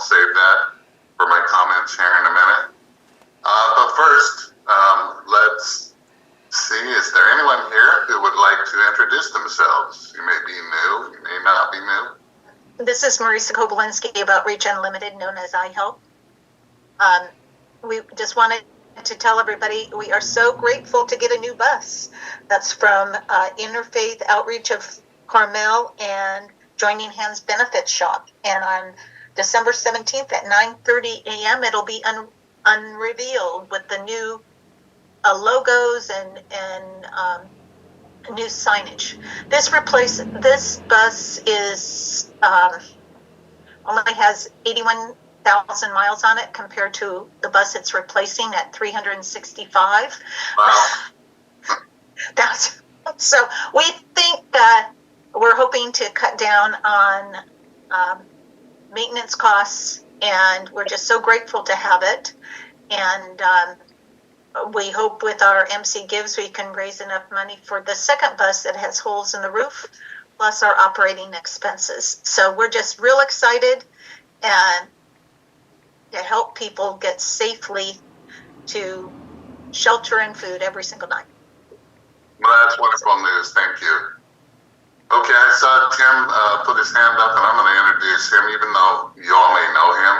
will save that for my comments here in a minute. But first, let's see, is there anyone here who would like to introduce themselves? You may be new, you may not be new. This is Marisa Kobolinski of Outreach Unlimited, known as iHelp. We just wanted to tell everybody we are so grateful to get a new bus. That's from Interfaith Outreach of Carmel and Joining Hands Benefit Shop. And on December 17th at 9:30 a.m., it'll be unrevealed with the new logos and new signage. This bus is only has 81,000 miles on it compared to the bus it's replacing at 365. Wow. So we think that we're hoping to cut down on maintenance costs, and we're just so grateful to have it. And we hope with our MC Gives we can raise enough money for the second bus that has holes in the roof, plus our operating expenses. So we're just real excited and to help people get safely to shelter and food every single night. Well, that's wonderful news. Thank you. Okay, I saw Tim put his hand up, and I'm going to introduce him, even though you all may know him.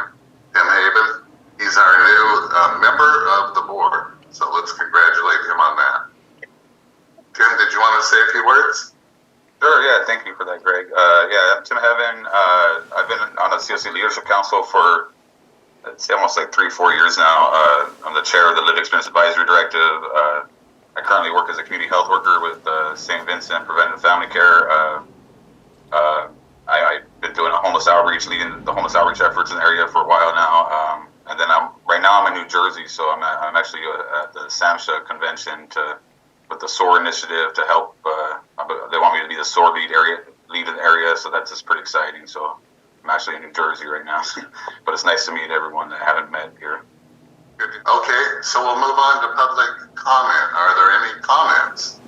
Tim Haven. He's our new member of the board, so let's congratulate him on that. Tim, did you want to say a few words? Sure, yeah, thank you for that, Greg. Yeah, I'm Tim Haven. I've been on the COC Leadership Council for, it's almost like 3-4 years now. I'm the chair of the Lived Experience Advisory Directive. I currently work as a community health worker with St. Vincent Preventive Family Care. I've been doing a homeless outreach, leading the homeless outreach efforts in the area for a while now. And then right now I'm in New Jersey, so I'm actually at the SAMHSA convention with the SOAR initiative to help. They want me to be the SOAR lead in the area, so that's just pretty exciting. So I'm actually in New Jersey right now, but it's nice to meet everyone that I haven't met here. Okay, so we'll move on to public comment. Are there any comments?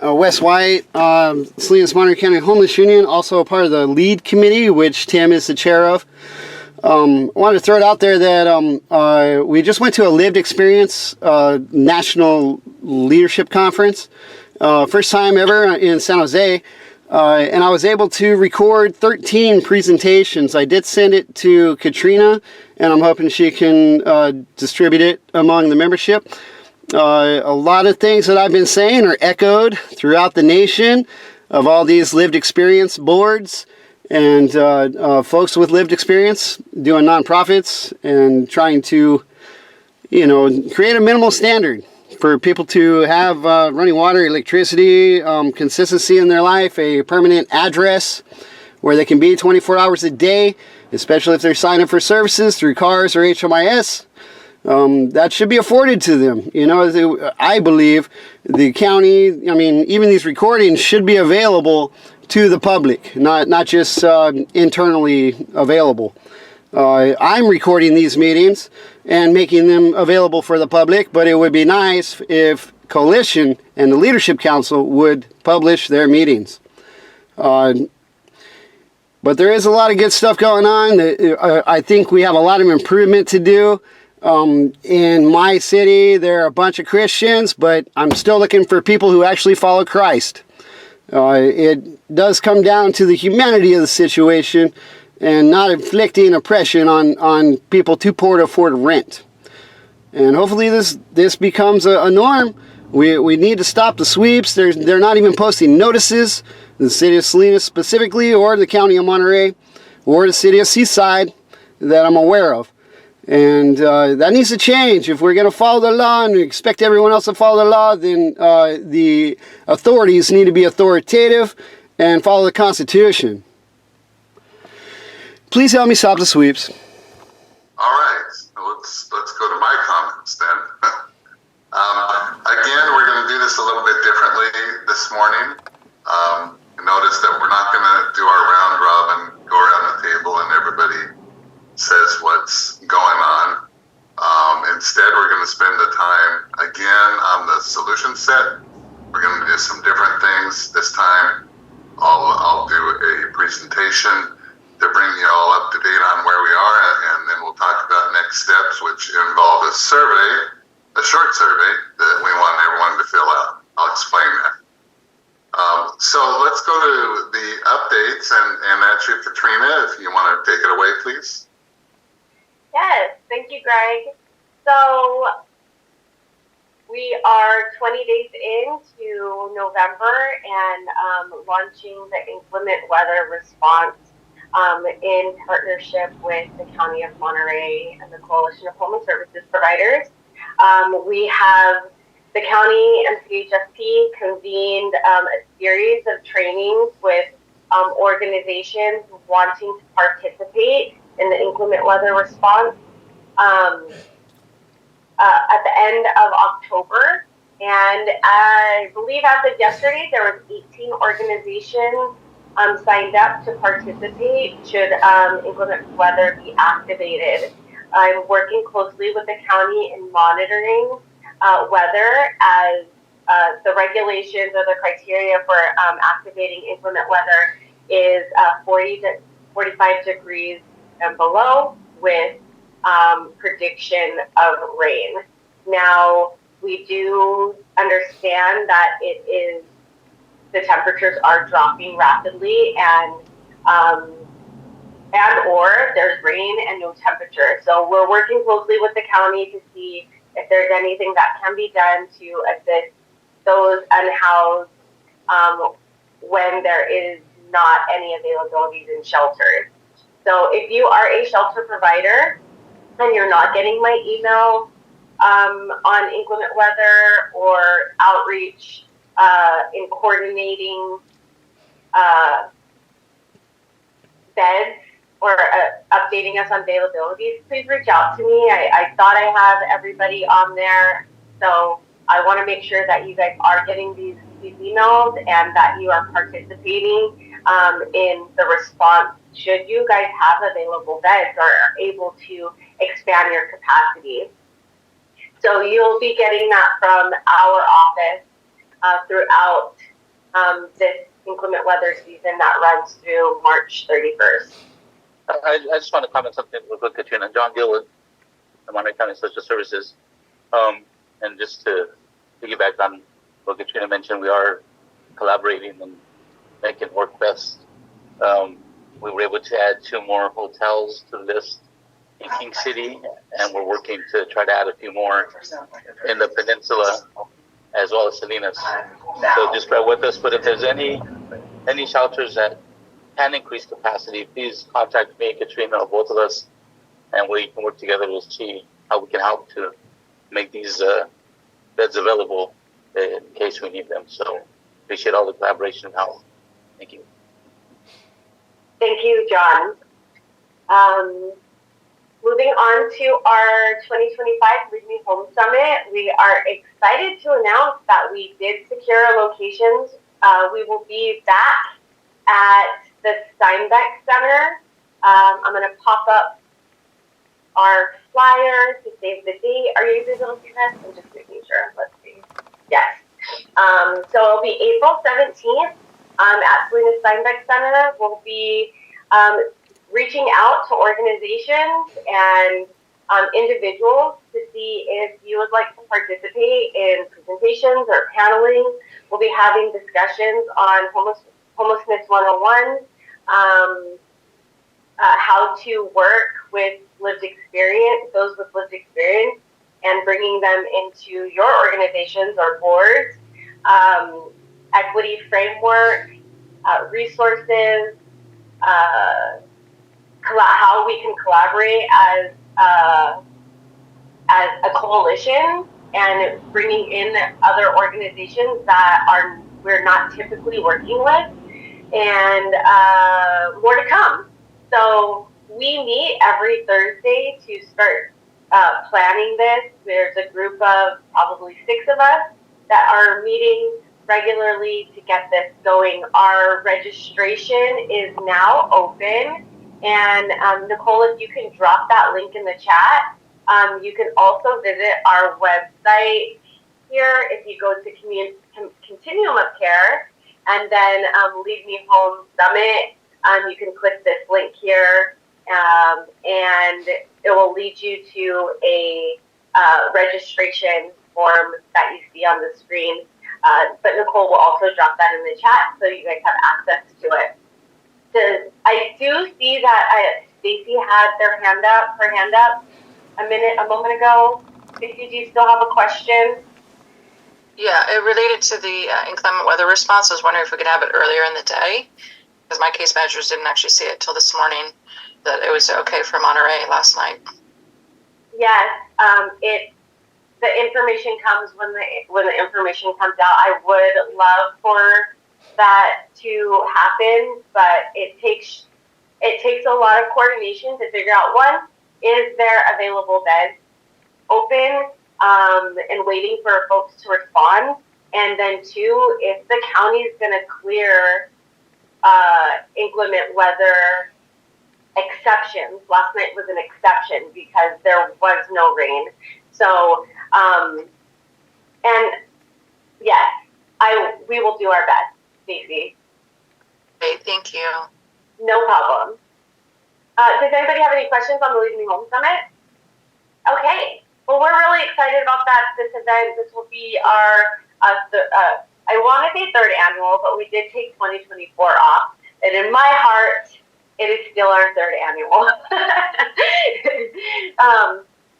Wes White, Salinas Monterey County Homeless Union, also a part of the LEAD committee, which Tim is the chair of. I wanted to throw it out there that we just went to a Lived Experience National Leadership Conference, first time ever in San Jose, and I was able to record 13 presentations. I did send it to Katrina, and I'm hoping she can distribute it among the membership. A lot of things that I've been saying are echoed throughout the nation of all these lived experience boards and folks with lived experience doing nonprofits and trying to, create a minimal standard for people to have running water, electricity, consistency in their life, a permanent address where they can be 24 hours a day, especially if they're signed up for services through CARS or HMIS. That should be afforded to them. I believe the county, even these recordings should be available to the public, not just internally available. I'm recording these meetings and making them available for the public, but it would be nice if Coalition and the Leadership Council would publish their meetings. But there is a lot of good stuff going on. I think we have a lot of improvement to do. In my city, there are a bunch of Christians, but I'm still looking for people who actually follow Christ. It does come down to the humanity of the situation and not inflicting oppression on people too poor to afford rent. And hopefully this becomes a norm. We need to stop the sweeps. They're not even posting notices, the city of Salinas specifically, or the county of Monterey, or the city of Seaside that I'm aware of. And that needs to change. If we're going to follow the law and expect everyone else to follow the law, then the authorities need to be authoritative and follow the Constitution. Please help me stop the sweeps. All right, let's go to my comments then. Again, we're going to do this a little bit differently this morning. Notice that we're not going to do our round robin, go around the table, and everybody says what's going on. Instead, we're going to spend the time again on the solution set. We're going to do some different things. This time, I'll do a presentation to bring you all up to date on where we are, and then we'll talk about next steps, which involve a survey, a short survey that we want everyone to fill out. I'll explain that. So let's go to the updates, and that's you, Katrina, if you want to take it away, please. Yes, thank you, Greg. So we are 20 days into November and launching the inclement weather response in partnership with the County of Monterey and the Coalition of Homeless Services Providers. We have the county and CHSP convened a series of trainings with organizations wanting to participate in the inclement weather response at the end of October. And I believe as of yesterday, there was 18 organizations signed up to participate should inclement weather be activated. I'm working closely with the county in monitoring weather as the regulations or the criteria for activating inclement weather is 40 to 45 degrees and below with prediction of rain. Now, we do understand that the temperatures are dropping rapidly and or there's rain and no temperature. So we're working closely with the county to see if there's anything that can be done to assist those unhoused when there is not any availabilities in shelters. So if you are a shelter provider and you're not getting my email on inclement weather or outreach in coordinating beds or updating us on availabilities, please reach out to me. I thought I have everybody on there, so I want to make sure that you guys are getting these emails and that you are participating in the response should you guys have available beds or are able to expand your capacity. So you'll be getting that from our office throughout this inclement weather season that runs through March 31st. I just want to comment something real quick, Katrina. John Gilwood, the Monterey County Social Services. And just to piggyback on what Katrina mentioned, we are collaborating and making work best. We were able to add 2 more hotels to the list in King City, and we're working to try to add a few more in the peninsula as well as Salinas. So just bear with us. But if there's any shelters that can increase capacity, please contact me, Katrina, or both of us, and we can work together to see how we can help to make these beds available in case we need them. So appreciate all the collaboration and help. Thank you. Thank you, John. Moving on to our 2025 Lead Me Home Summit, we are excited to announce that we did secure locations. We will be back at the Steinbeck Center. I'm going to pop up our flyer to save the date. Are you able to see this? I'm just making sure. Let's see. Yes. So it'll be April 17th at Salinas Steinbeck Center. We'll be reaching out to organizations and individuals to see if you would like to participate in presentations or paneling. We'll be having discussions on Homelessness 101, how to work with lived experience, those with lived experience, and bringing them into your organizations or boards, equity framework, resources, how we can collaborate as a coalition, and bringing in other organizations that we're not typically working with, and more to come. So we meet every Thursday to start planning this. There's a group of probably 6 of us that are meeting regularly to get this going. Our registration is now open, and Nicole, if you can drop that link in the chat. You can also visit our website here if you go to Continuum of Care, and then Lead Me Home Summit. you can click this link here, and it will lead you to a registration form that you see on the screen. But Nicole will also drop that in the chat so you guys have access to it. I do see that Stacy had her hand up a moment ago. Stacy, do you still have a question? Yeah, it related to the inclement weather response. I was wondering if we could have it earlier in the day, because my case managers didn't actually see it till this morning, that it was okay for Monterey last night. Yes, the information comes when the information comes out. I would love for that to happen, but it takes a lot of coordination to figure out, one, is there available beds open, and waiting for folks to respond, and then two, if the county is going to clear inclement weather exceptions. Last night was an exception because there was no rain. So, and yes, we will do our best, Stacey. Okay, thank you. No problem. Does anybody have any questions on the Lead Me Home Summit? Okay. Well, we're really excited about this event. This will be our, I want to say third annual, but we did take 2024 off. And in my heart, it is still our third annual.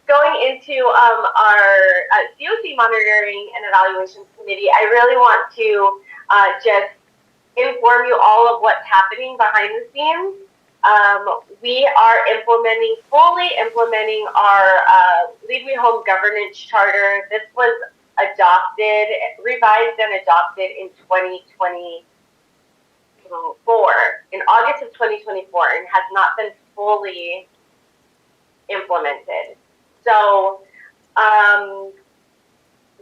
Going into our COC Monitoring and Evaluations Committee, I really want to just inform you all of what's happening behind the scenes. We are fully implementing our Lead Me Home governance charter. This was revised and adopted in 2024, in August of 2024, and has not been fully implemented. So,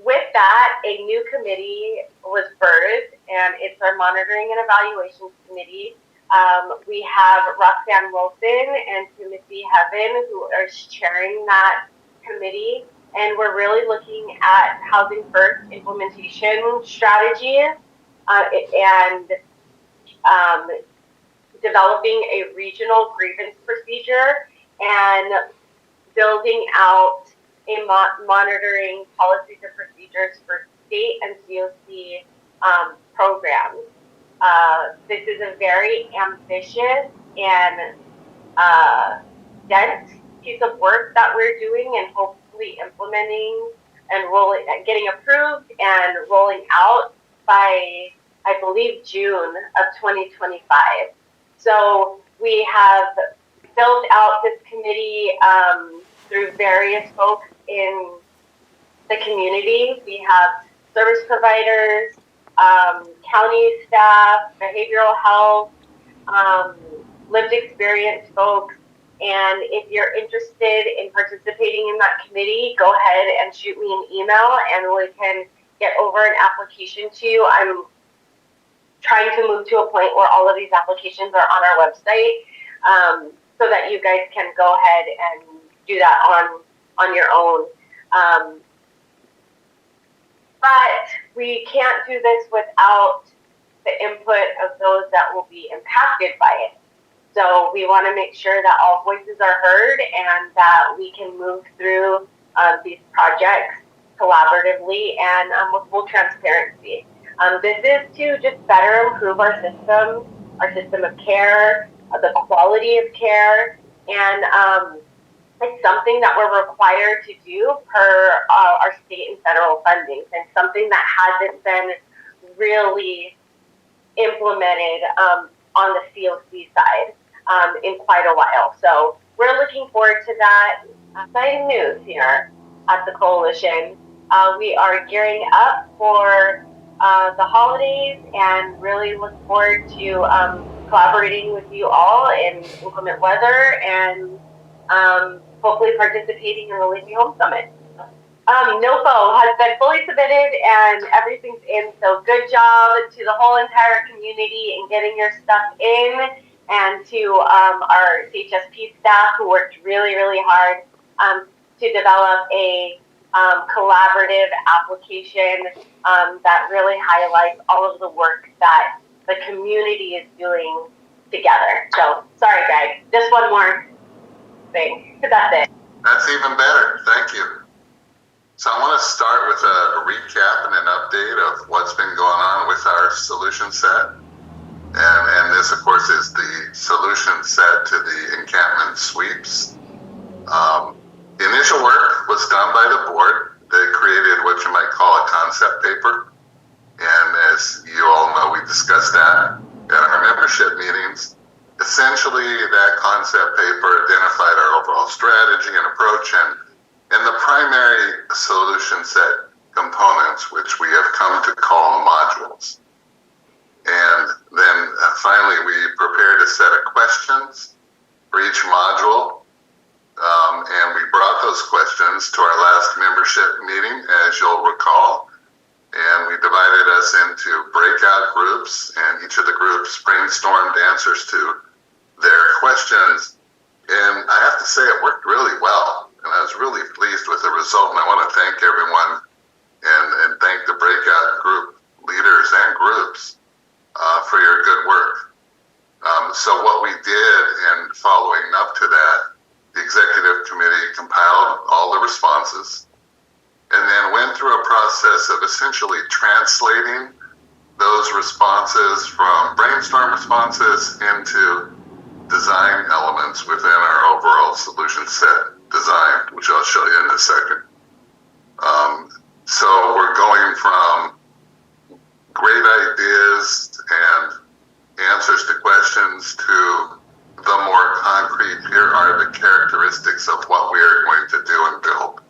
with that, a new committee was birthed, and it's our Monitoring and Evaluations Committee. We have Roxanne Wilson and Timothy Heaven, who are chairing that committee, and we're really looking at housing first implementation strategies and developing a regional grievance procedure and building out a monitoring policies and procedures for state and COC programs. This is a very ambitious and dense piece of work that we're doing, and hopefully implementing and getting approved and rolling out by, I believe, June of 2025. So we have built out this committee through various folks in the community. We have service providers, county staff, behavioral health, lived experience folks. And if you're interested in participating in that committee, go ahead and shoot me an email and we can get over an application to you. I'm trying to move to a point where all of these applications are on our website, so that you guys can go ahead and do that on your own. But we can't do this without the input of those that will be impacted by it. So we want to make sure that all voices are heard and that we can move through these projects collaboratively and with full transparency. This is to just better improve our system of care, the quality of care, and it's something that we're required to do per our state and federal funding, and something that hasn't been really implemented on the COC side in quite a while. So we're looking forward to that. Exciting news here at the Coalition. We are gearing up for the holidays and really look forward to collaborating with you all in inclement weather and hopefully participating in the Lead Me Home Summit. NOFO has been fully submitted and everything's in, so good job to the whole entire community in getting your stuff in, and to our CHSP staff who worked really, really hard to develop a collaborative application that really highlights all of the work that the community is doing together. So sorry, Greg. Just one more thing. That's it. That's even better. Thank you. So I want to start with a recap and an update of what's been going on with our solution set. And this, of course, is the solution set to the encampment sweeps. The initial work was done by the board. They created what you might call a concept paper. And as you all know, we discussed that at our membership meetings. Essentially, that concept paper identified our overall strategy and approach and the primary solution set components, which we have come to call modules. And then finally, we prepared a set of questions for each module. And we brought those questions to our last membership meeting, as you'll recall. And we divided us into breakout groups, and each of the groups brainstormed answers to their questions. And I have to say, it worked really well. And I was really pleased with the result. And I want to thank everyone and thank the breakout group leaders and groups for your good work. So what we did in following up to that, the executive committee compiled all the responses and then went through a process of essentially translating those responses from brainstorm responses into design elements within our overall solution set design, which I'll show you in a second. So we're going from great ideas and answers to questions to the more concrete, here are the characteristics of what we are going to do and build.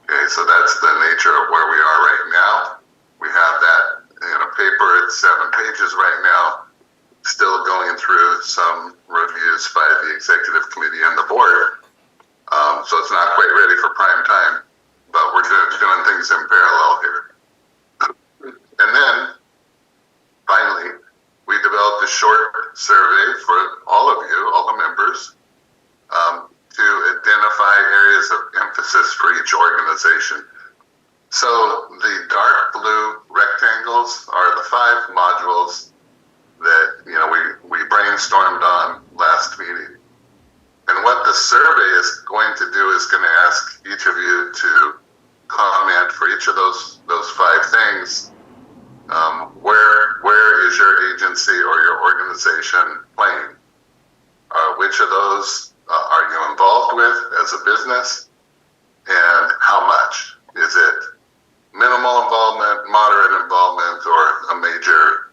Okay, so that's the nature of where we are right now. We have that in a paper, it's 7 pages right now, still going through some reviews by the executive committee and the board. So it's not quite ready for prime time, but we're doing things in parallel here. And then, finally, we developed a short survey for all of you, all the members, to identify areas of emphasis for each organization. So the dark blue rectangles are the 5 modules that we brainstormed on last meeting. And what the survey is going to do is going to ask each of you to comment for each of those 5 things. Where is your agency or your organization playing? Which of those are you involved with as a business? And how much? Is it minimal involvement, moderate involvement, or a major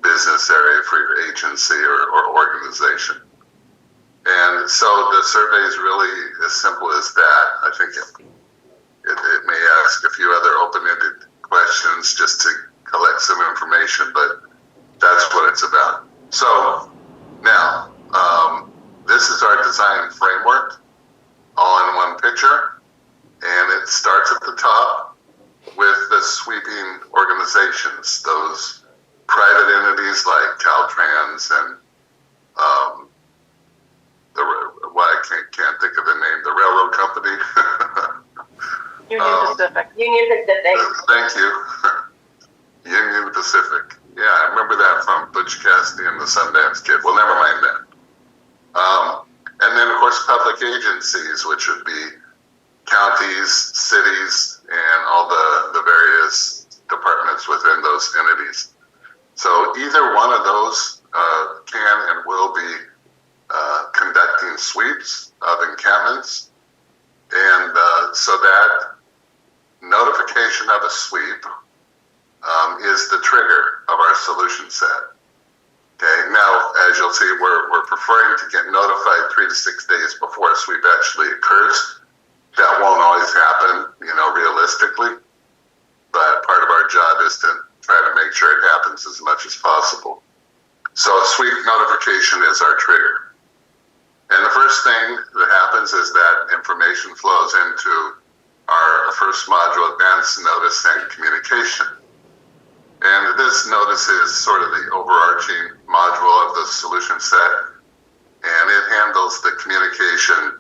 business area for your agency or organization? And so the survey is really as simple as that. I think it may ask a few other open-ended questions just to collect some information, but that's what it's about. So now, this is our design framework, all in one picture, and it starts at the top with the sweeping organizations, those private entities like Caltrans and I can't think of the name, the railroad company. Union Pacific. Union Pacific. Thank you. Union Pacific. Yeah, I remember that from Butch Cassidy and the Sundance Kid. Well, never mind that. And then, of course, public agencies, which would be counties, cities, and all the various departments within those entities. So either one of those can and will be conducting sweeps of encampments. And so that notification of a sweep is the trigger of our solution set. Okay, now, as you'll see, we're preferring to get notified 3 to 6 days before a sweep actually occurs. That won't always happen, realistically, but part of our job is to try to make sure it happens as much as possible. So a sweep notification is our trigger. And the first thing that happens is that information flows into our first module, advance notice and communication. And this notice is sort of the overarching module of the solution set, and it handles the communication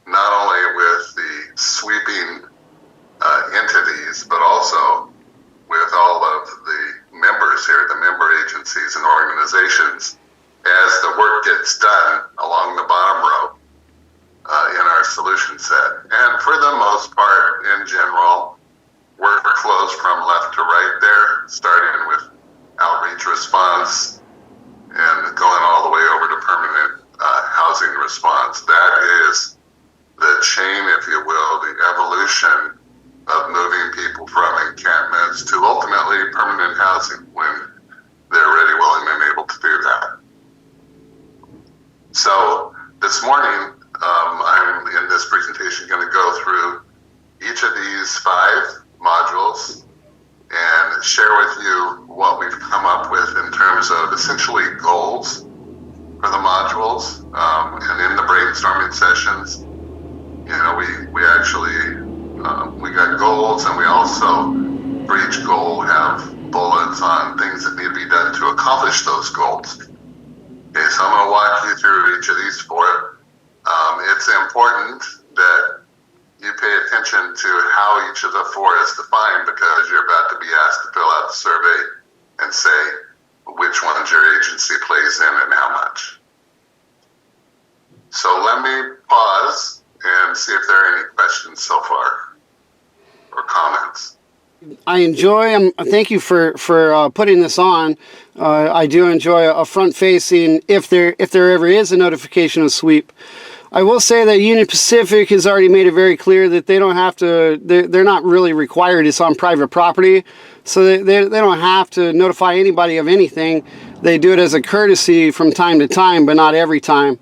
not only with the sweeping entities, but also with all of the members here, the member agencies and organizations, as the ultimately permanent housing when they're ready, willing, and able to do that. So this morning, I'm in this presentation going to go through each of these 5 modules and share with you what we've come up with in terms of essentially goals for the modules. And in the brainstorming sessions, you know, we actually we got goals, and we also for each goal have bullets on things that need to be done to accomplish those goals. Okay, so I'm going to walk you through each of these 4. It's important that you pay attention to how each of the 4 is defined, because you're about to be asked to fill out the survey and say which ones your agency plays in and how much. So let me pause and see if there are any questions so far or comments. I enjoy. Thank you for putting this on. I do enjoy a front-facing. If there ever is a notification of sweep, I will say that Union Pacific has already made it very clear that they don't have to. They're not really required. It's on private property, so they don't have to notify anybody of anything. They do it as a courtesy from time to time, but not every time.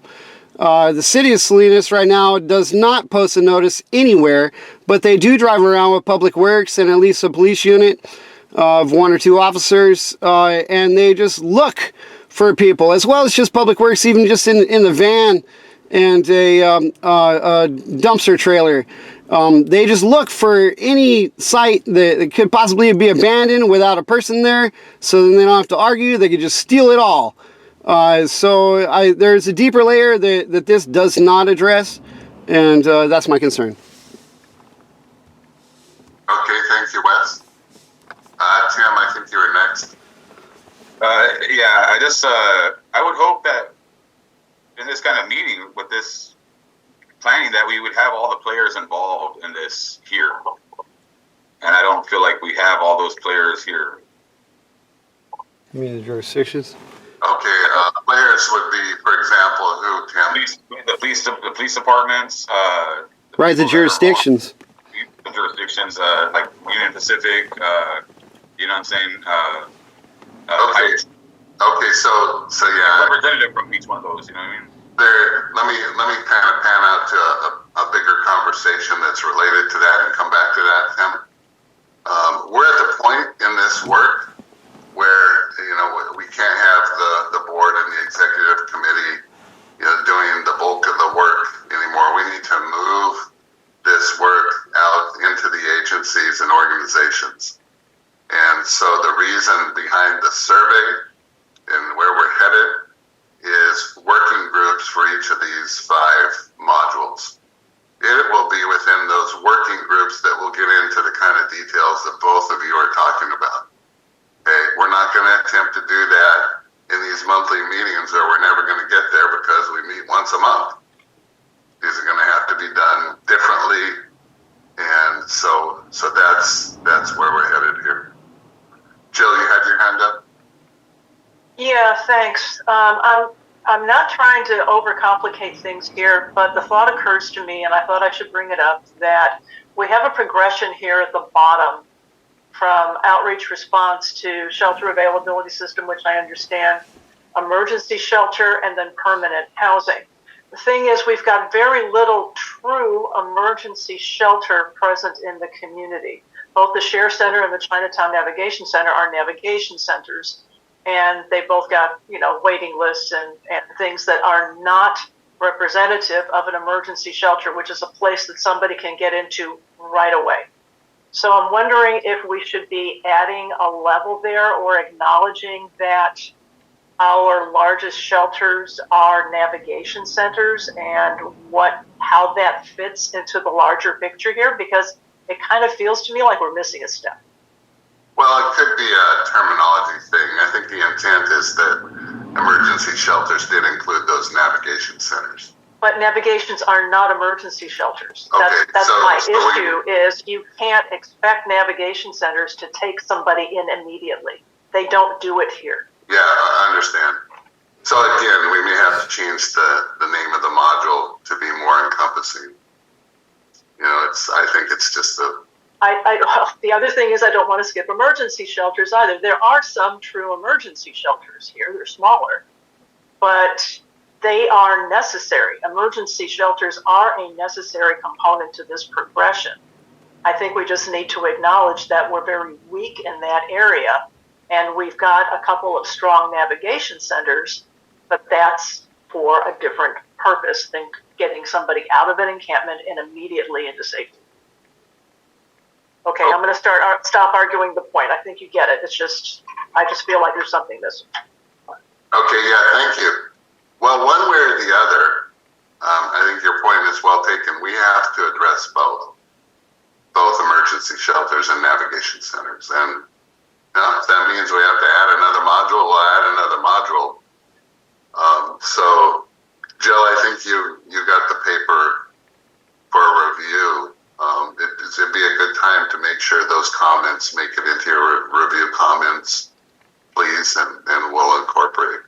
The city of Salinas right now does not post a notice anywhere, but they do drive around with Public Works and at least a police unit of 1 or 2 officers, and they just look for people, as well as just Public Works, even just in the van and a dumpster trailer. They just look for any site that could possibly be abandoned without a person there, so then they don't have to argue. They could just steal it all. So there's a deeper layer that this does not address, and that's my concern. Okay, thank you, Wes. Tim, I think you were next. Yeah, I would hope that in this kind of meeting with this planning that we would have all the players involved in this here. And I don't feel like we have all those players here. You mean the jurisdictions? Okay, players would be, for example, who, Tim? The police departments. Right, the jurisdictions. The jurisdictions, like Union Pacific, you know what I'm saying? Okay, so yeah. Representative from each one of those, you know what I mean? Let me kind of pan out to a bigger conversation that's related to that and come back to that, Tim. We're at the point in this work where, you know, we can't have the board and the executive committee, you know, doing the bulk of the work anymore. We need to move this work out into the agencies and organizations. And so the reason behind the survey and where we're headed is working groups for each of these 5 modules. It will be within those working groups that we'll get into the kind of details that both of you are talking about. Okay, we're not going to attempt to do that in these monthly meetings, or we're never going to get there because we meet once a month. These are going to have to be done differently, and so that's where we're headed here. Jill, you had your hand up? Yeah, thanks. I'm not trying to overcomplicate things here, but the thought occurs to me, and I thought I should bring it up, that we have a progression here at the bottom from outreach response to shelter availability system, which I understand, emergency shelter, and then permanent housing. The thing is, we've got very little true emergency shelter present in the community. Both the Share Center and the Chinatown Navigation Center are navigation centers, and they both got, you know, waiting lists and things that are not representative of an emergency shelter, which is a place that somebody can get into right away. So I'm wondering if we should be adding a level there, or acknowledging that our largest shelters are navigation centers, and how that fits into the larger picture here, because it kind of feels to me like we're missing a step. Well, it could be a terminology thing. I think the intent is that emergency shelters did include those navigation centers. But navigations are not emergency shelters. Okay, that's so my issue, is you can't expect navigation centers to take somebody in immediately. They don't do it here. Yeah, I understand. So again, we may have to change the name of the module to be more encompassing. You know, I think it's just a the other thing is I don't want to skip emergency shelters either. There are some true emergency shelters here. They're smaller, but they are necessary. Emergency shelters are a necessary component to this progression. I think we just need to acknowledge that we're very weak in that area, and we've got a couple of strong navigation centers, but that's for a different purpose than getting somebody out of an encampment and immediately into safety. Okay, I'm going to stop arguing the point. I think you get it. I just feel like there's something missing. Okay, yeah, thank you. Well, one way or the other, I think your point is well taken. We have to address both emergency shelters and navigation centers. And if that means we have to add another module, we'll add another module. So, Jill, I think you got the paper for review. It'd be a good time to make sure those comments make it into your review comments, please, and we'll incorporate.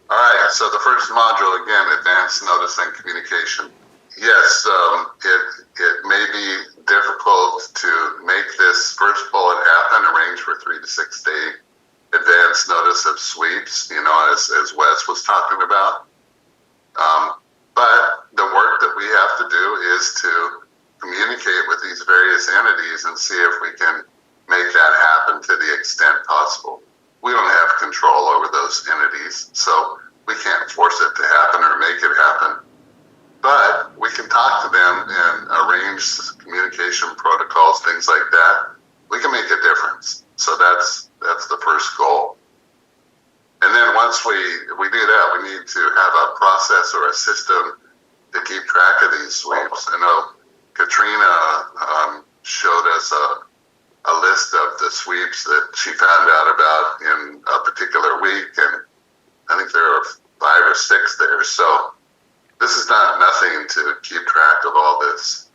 All right, so the first module, again, advanced notice and communication. Yes, it may be difficult to make this first bullet happen, arrange for 3 to 6 day advance notice of sweeps, as Wes was talking about. But the work that we have to do is to communicate with these various entities and see if we can make that happen to the extent possible. We don't have control over those entities, so we can't force it to happen or make it happen. But we can talk to them and arrange communication protocols, things like that. We can make a difference. So that's the first goal. And then once we do that, we need to have a process or a system to keep track of these sweeps. I know Katrina showed us a list of the sweeps that she found out about in a particular week, and I think there are 5 or 6 there. So this is not nothing to keep track of all this.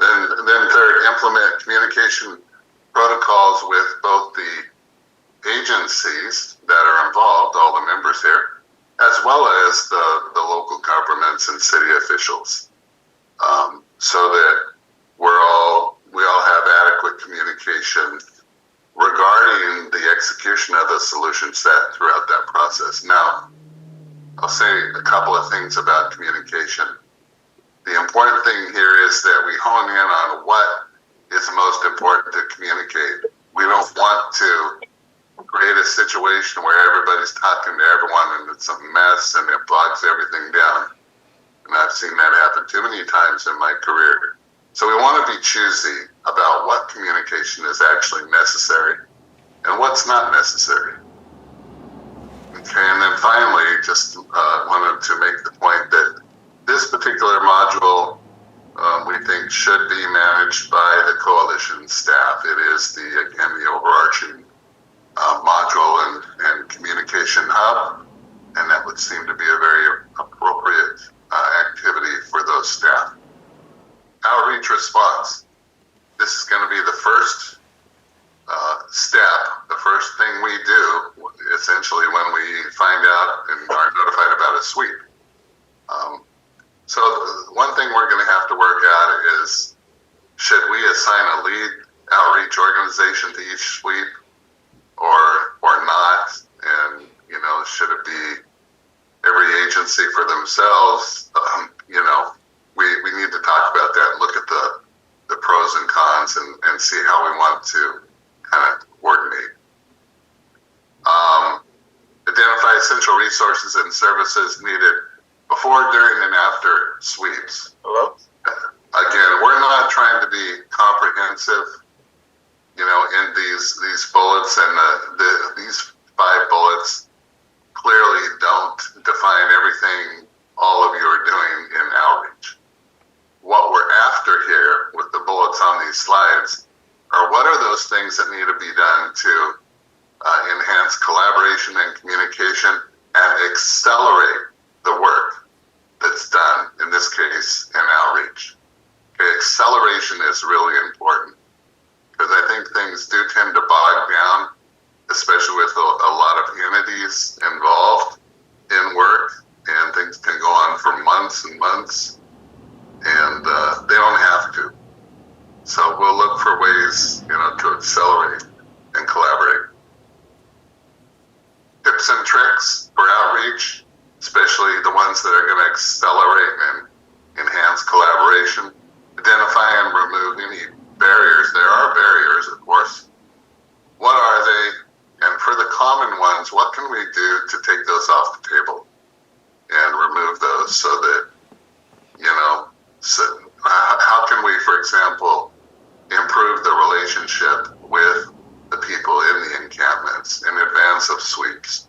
Then third, implement communication protocols with both the agencies that are involved, all the members here, as well as the local governments and city officials, so that we all have adequate communication regarding the execution of the solution set throughout that process. Now, I'll say a couple of things about communication. The important thing here is that we hone in on what is most important to communicate. We don't want to create a situation where everybody's talking to everyone and it's a mess and it bogs everything down. And I've seen that happen too many times in my career. So we want to be choosy about what communication is actually necessary and what's not necessary. Okay, and then finally, just wanted to make the point that this particular module we think should be managed by the coalition staff. It is the overarching module and communication hub, and that would seem to be a very appropriate activity for those staff. Outreach response. This is going to be the first step, the first thing we do, essentially, when we find out and are notified about a sweep. So one thing we're going to have to work out is, should we assign a lead outreach organization to each sweep or not? And, should it be every agency for themselves? We need to talk about that and look at the pros and cons and see how we want to kind of coordinate. Identify essential resources and services needed before, during, and after sweeps. Hello? Again, we're not trying to be comprehensive, in these bullets, and these 5 bullets clearly don't define everything all of you are doing in outreach. What we're after here with the bullets on these slides are what are those things that need to be done to enhance collaboration and communication and accelerate the work that's done, in this case, in outreach. Okay, acceleration is really important because I think things do tend to bog down, especially with a lot of entities involved in work, and things can go on for months and months, and they don't have to. what can we do to take those off the table and remove those so that, how can we, for example, improve the relationship with the people in the encampments in advance of sweeps?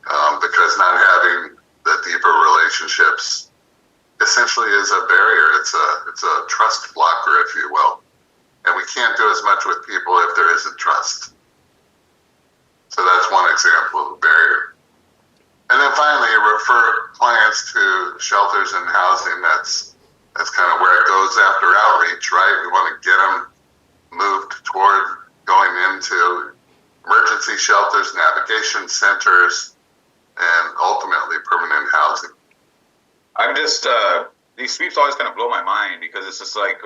Because not having the deeper relationships essentially is a barrier. It's a trust blocker, if you will. And we can't do as much with people if there isn't trust. So that's one example of a barrier. And then finally, refer clients to shelters and housing. That's kind of where it goes after outreach, right? We want to get them moved toward going into emergency shelters, navigation centers, and ultimately permanent housing. I'm just, these sweeps always kind of blow my mind because it's just like,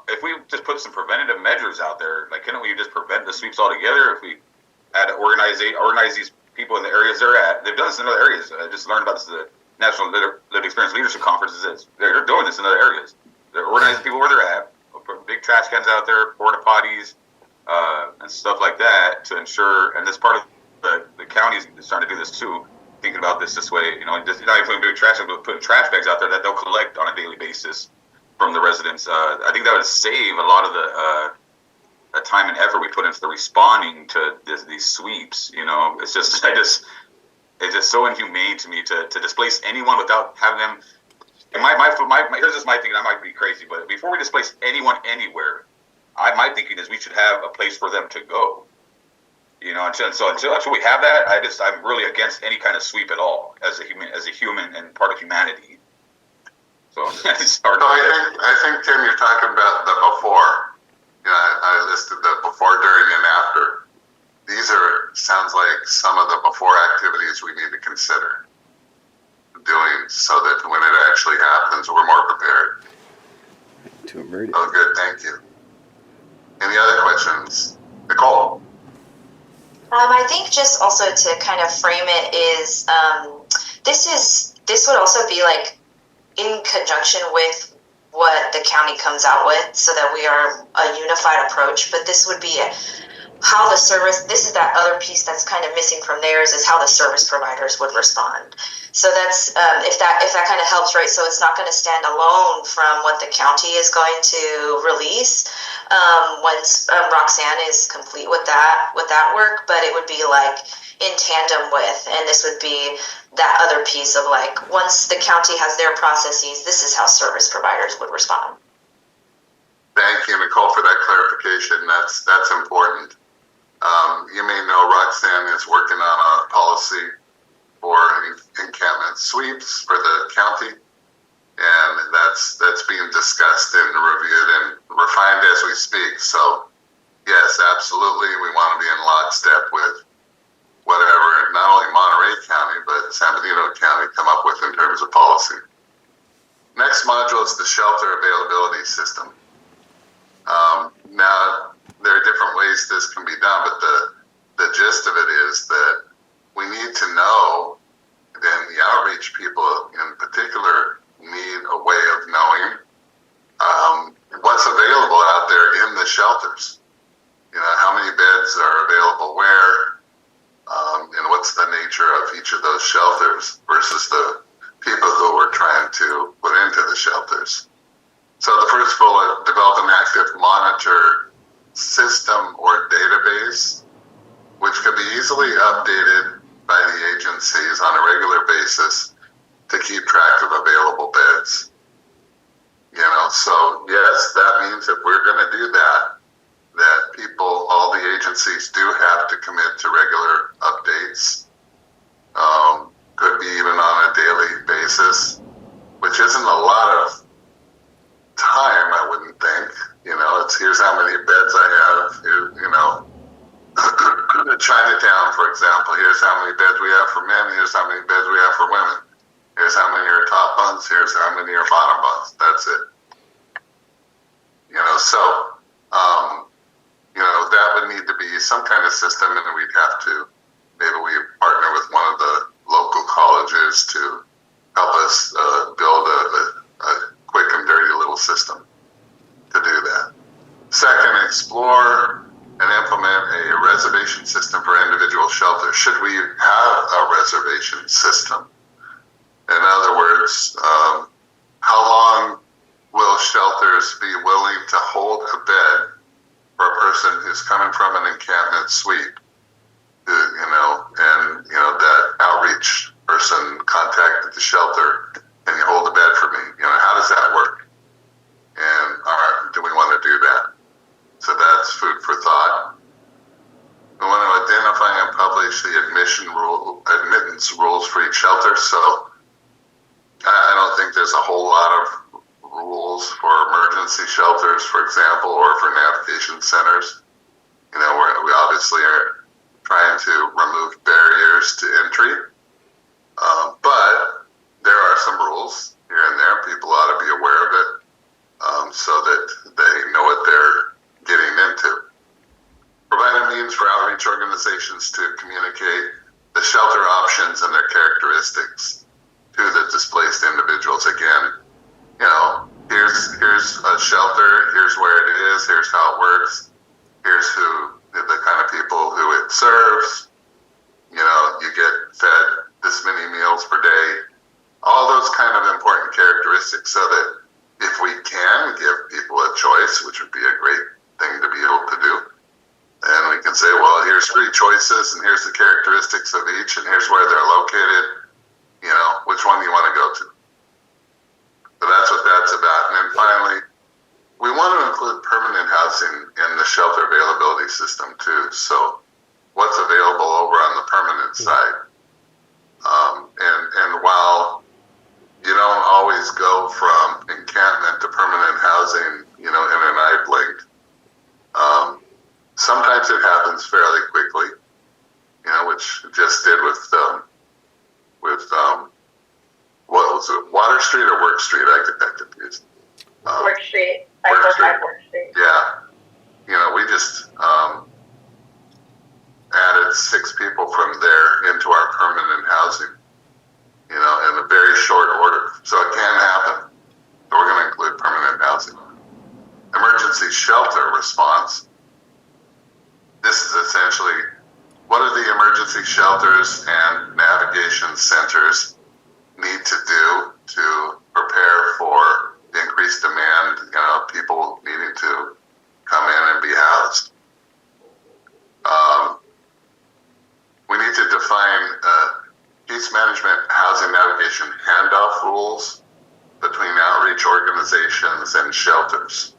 if we just put some preventative measures out there, like, couldn't we just prevent the sweeps altogether? If we had to organize these people in the areas they're at. They've done this in other areas. I just learned about this at the National Lived Experience Leadership Conferences. They're doing this in other areas. They're organizing people where they're at, putting big trash cans out there, porta potties, and stuff like that to ensure, and this part of the county is starting to do this too, thinking about this way, just not even putting big trash, but putting trash bags out there that they'll collect on a daily basis from the residents. I think that would save a lot of the time and effort we put into the responding to these sweeps. It's just so inhumane to me to displace anyone without having them. And here's just my thinking. I might be crazy, but before we displace anyone anywhere, my thinking is we should have a place for them to go. Until we have that, I'm really against any kind of sweep at all as a human and part of humanity. So it's hard. I think Tim, you're talking about the before. I listed the before, during, and after. These sounds like some of the before activities we need to consider doing so that when it actually happens, we're more prepared. To avert it. Oh, good. Thank you. Any other questions? Nicole? I think just also to kind of frame it is, this would also be like in conjunction with what the county comes out with so that we are a unified approach, but this would be how the service, this is that other piece that's kind of missing from theirs, is how the service providers would respond. So that's, if that kind of helps, right? So it's not going to stand alone from what the county is going to release once Roxanne is complete with that work, but it would be like in tandem with, and this would be that other piece of like, once the county has their processes, this is how service providers would respond. Thank you, Nicole, for that clarification. That's important. You may know Roxanne is working on a policy for encampment sweeps for the county, and that's being discussed and reviewed and refined as we speak. So, yes, absolutely, we want to be in lockstep with whatever not only Monterey County but San Benito County come up with in terms of policy. Next module is the shelter availability system. Now, there are different ways this can be done, but the gist of it is that we need to know, then the outreach people in particular need a way of knowing what's available out there in the shelters. How many beds are available where, and what's the nature of each of those shelters versus the people who we're trying to put into the shelters. So the first bullet, develop an active monitor system or database, which could be easily updated by the agencies on a regular basis to keep track of available beds. So yes, that means if we're going to do that all the agencies do have to commit to regular updates. Could be even on a daily basis, which isn't a lot of time, I wouldn't think. It's here's how many beds I have. Chinatown, for example, here's how many beds we have for men, here's how many beds we have for women. Here's how many are top bunks, here's how many are bottom bunks. That's it. That would need to be some kind of system, and we'd have to, maybe we partner with one of the local colleges to help us build a quick and dirty little system to do that. Second, explore and implement a reservation system for individual shelters. Should we have a reservation system? In other words, how long will shelters be willing to hold a bed for a person who's coming from an encampment suite? That outreach person contacted the shelter, can you hold a bed for me? How does that work? And do we want to do that? So that's food for thought. We want to identify and publish the admittance rules for each shelter. So I don't think there's a whole lot of rules for emergency shelters, for example, or for navigation centers. We obviously are trying to remove barriers to entry, but there are some rules here and there. People ought to be aware of it, so that they know what they're getting into. Provide a means for outreach organizations to communicate the shelter options and their characteristics to the displaced individuals. Again, here's a shelter, here's where it is, here's how it works, here's the kind of people who it serves. You get fed this many meals per day. All those kind of important characteristics, so that if we can give people a choice, which would be a great thing to be able to do, and we can say, well, here's 3 choices, and here's the characteristics of each, and here's where they're located. Which one do you want to go to? So that's what that's about. And then finally, we want to include permanent housing in the shelter availability system too. So what's available over on the permanent side? And while you don't always go from encampment to permanent housing, in an eye blink, sometimes it happens fairly quickly, which it just did with what was it, Water Street or Work Street? I get that confused. Work Street. Work Street. Work Street. Yeah. We just added 6 people from there into our permanent housing, in a very short order. So it can happen. So we're going to include permanent housing. Emergency shelter response. This is essentially, what do the emergency shelters and navigation centers need to do to prepare for the increased demand, people needing to come in and be housed? We need to define case management housing navigation handoff rules between outreach organizations and shelters.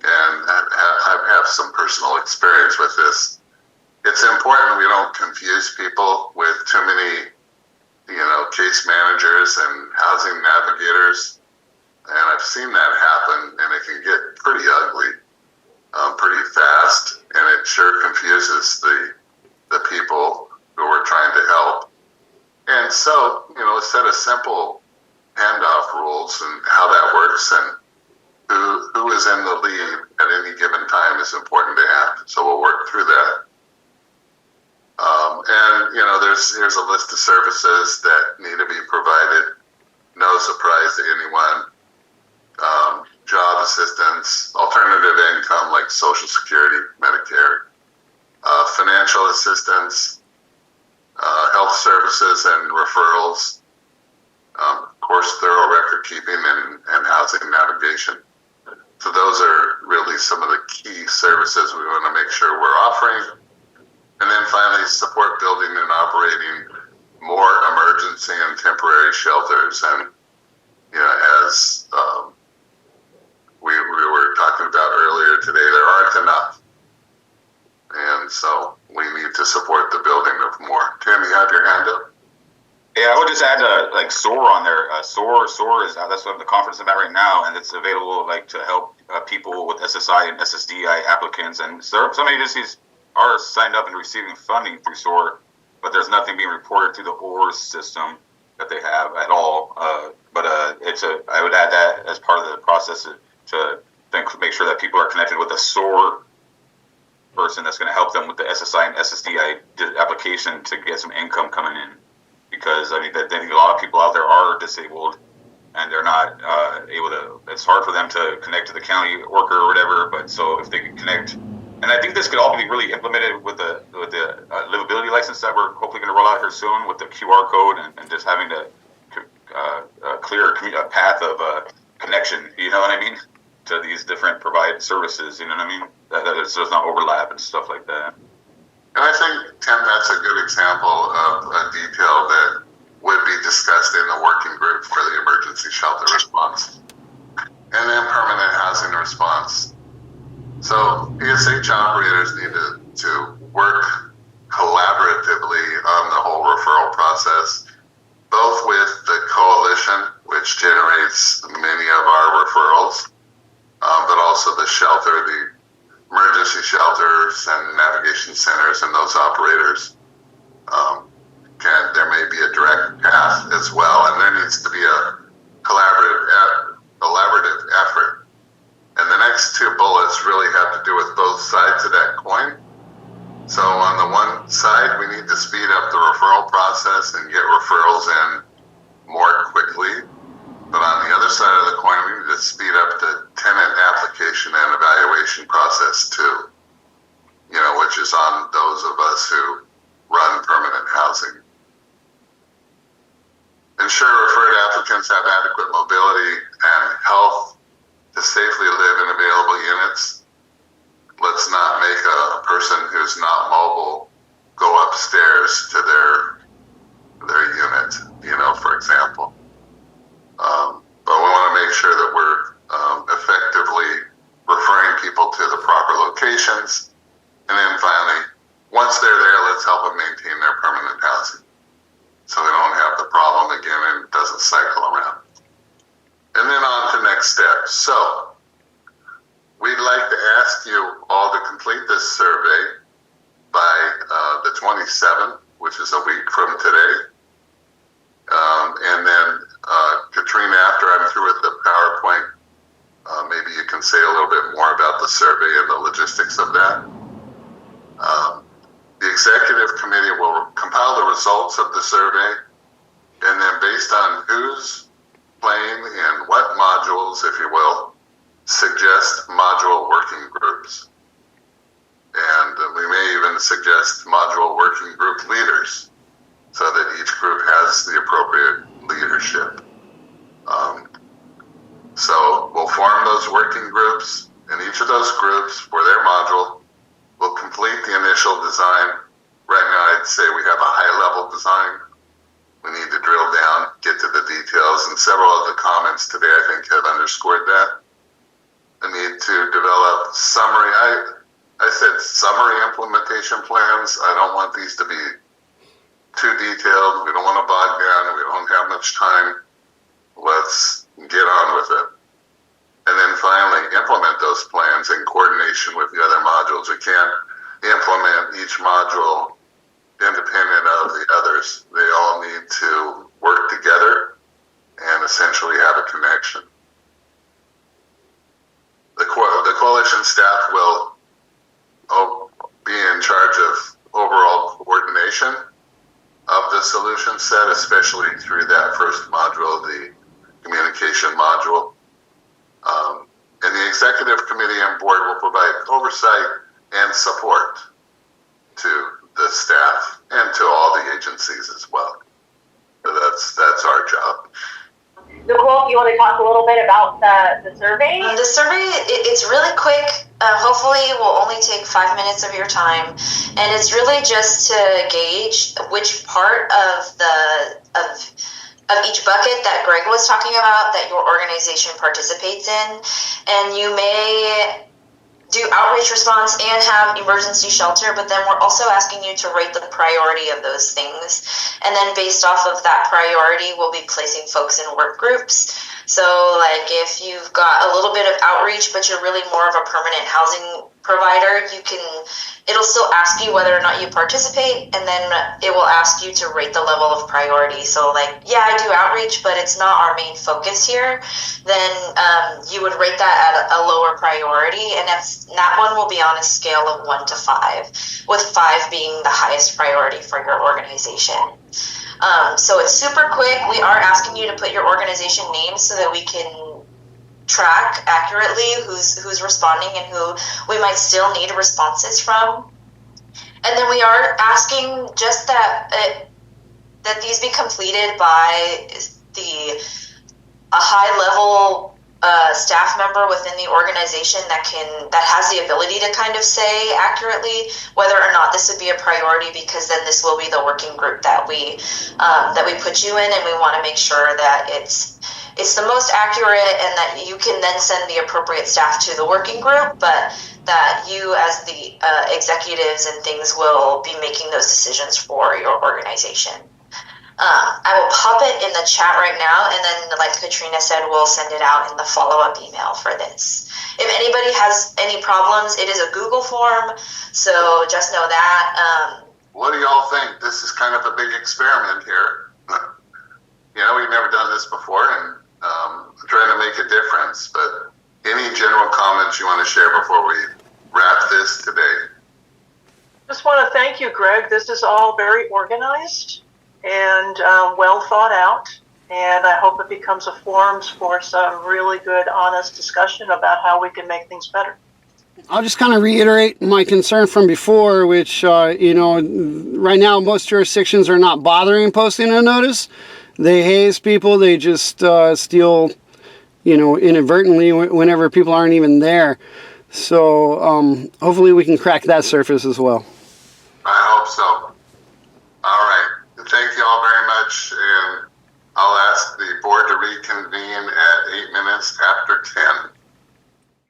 And I have some personal experience with this. It's important we don't confuse people with too many, case managers and housing navigators. And I've seen that happen, and it can get pretty ugly pretty fast, and it sure confuses the people who we're trying to help. And so, set a simple handoff rules and how that works, and who is in the lead at any given time is important to have. So we'll work through that. There's a list of services that need to be provided. No surprise to anyone. Job assistance, alternative income like Social Security, Medicare, financial assistance, health services and referrals, of course, thorough record keeping and housing navigation. So those are really some of the key services we want to make sure we're offering. And then finally, support building and operating more emergency and temporary shelters. And, as we were talking about earlier today, there aren't enough. And so we need to support the building of more. Tim, you have your hand up? Yeah, I would just add SOAR on there. SOAR is that's what the conference is about right now, and it's available to help people with SSI and SSDI applicants. And some agencies are signed up and receiving funding through SOAR, but there's nothing being reported through the ORS system that they have at all. I would add that as part of the process to make sure that people are connected with a SOAR person that's going to help them with the SSI and SSDI application to get some income coming in. Because I think a lot of people out there are disabled and they're not able to. It's hard for them to connect to the county worker or whatever. But so if they can connect And I think this could all be really implemented with the livability license that we're hopefully going to roll out here soon, with the QR code and just having a clear path of connection. You know what I mean? To these different provided services. You know what I mean? That it does not overlap and stuff like that. And I think, Tim, that's a good example of a detail that would be discussed in the working group for the emergency shelter response. And then permanent housing response. So PSH operators need to work collaboratively on the whole referral process, both with the coalition, which generates many of our referrals, but also the shelter, the emergency shelters and navigation centers and those operators. There may be a direct path as well, and there needs to be a collaborative effort. And the next two bullets really have to do with both sides of that coin. So on the one side, we need to speed up the referral process and get referrals in more quickly. But on the other side of the coin, we need to speed up the tenant application and evaluation process too, which is on those of us who run permanent housing. Ensure referred applicants have adequate mobility and health to safely live in available units. Let's not make a person who's not mobile go upstairs to their unit, for example. But we want to make sure that we're effectively referring people to the proper locations. And then finally, once they're there, let's help them maintain their permanent housing so they don't have the problem again and it doesn't cycle around. And then on to next steps. So we'd like to ask you all to complete this survey by the 27th, which is a week from today. And then, Katrina, after I'm through with the PowerPoint, maybe you can say a little bit more about the survey and the logistics of that. The executive committee will compile the results of the survey, and then based on who's playing in what modules, if you will, suggest module working groups. And we may even suggest module working group leaders so that each group has the appropriate leadership. So we'll form those working groups, and each of those groups for their module will complete the initial design. Right now I'd say we have a high-level design. We need to drill down, get to the details, and several of the comments today I think have underscored that. The need to develop summary. I said summary implementation plans. I don't want these to be too detailed. We don't want to bog down. We don't have much time. Let's get on with it. And then finally, implement those plans in coordination with the other modules. We can't implement each module independent of the others. They all need to work together and essentially have a connection. The coalition staff will be in charge of overall coordination of the solution set, especially through that first module, the communication module. And the executive committee and board will provide oversight and support to the staff and to all the agencies as well. So that's our job. Nicole, if you want to talk a little bit about the survey? The survey, it's really quick. Hopefully it will only take 5 minutes of your time. And it's really just to gauge which part of each bucket that Greg was talking about that your organization participates in. And you may do outreach response and have emergency shelter, but then we're also asking you to rate the priority of those things. And then based off of that priority, we'll be placing folks in work groups. So like if you've got a little bit of outreach, but you're really more of a permanent housing provider, it'll still ask you whether or not you participate, and then it will ask you to rate the level of priority. So like, yeah, I do outreach, but it's not our main focus here. Then you would rate that at a lower priority, and that one will be on a scale of 1 to 5, with 5 being the highest priority for your organization. So it's super quick. We are asking you to put your organization name so that we can track accurately who's responding and who we might still need responses from. And then we are asking just that these be completed by a high level staff member within the organization that has the ability to kind of say accurately whether or not this would be a priority, because then this will be the working group that we put you in, and we want to make sure that it's the most accurate and that you can then send the appropriate staff to the working group, but that you as the executives and things will be making those decisions for your organization. I will pop it in the chat right now, and then, like Katrina said, we'll send it out in the follow-up email for this. If anybody has any problems, it is a Google form, so just know that. What do y'all think? This is kind of a big experiment here. We've never done this before, and trying to make a difference. But any general comments you want to share before we wrap this today? Just want to thank you, Greg. This is all very organized and well thought out, and I hope it becomes a forum for some really good, honest discussion about how we can make things better. I'll just kind of reiterate my concern from before, which, right now most jurisdictions are not bothering posting a notice. They haze people. They just steal, inadvertently whenever people aren't even there. So hopefully we can crack that surface as well. I hope so. All right. Thank you all very much, and I'll ask the board to reconvene at 8 minutes after 10.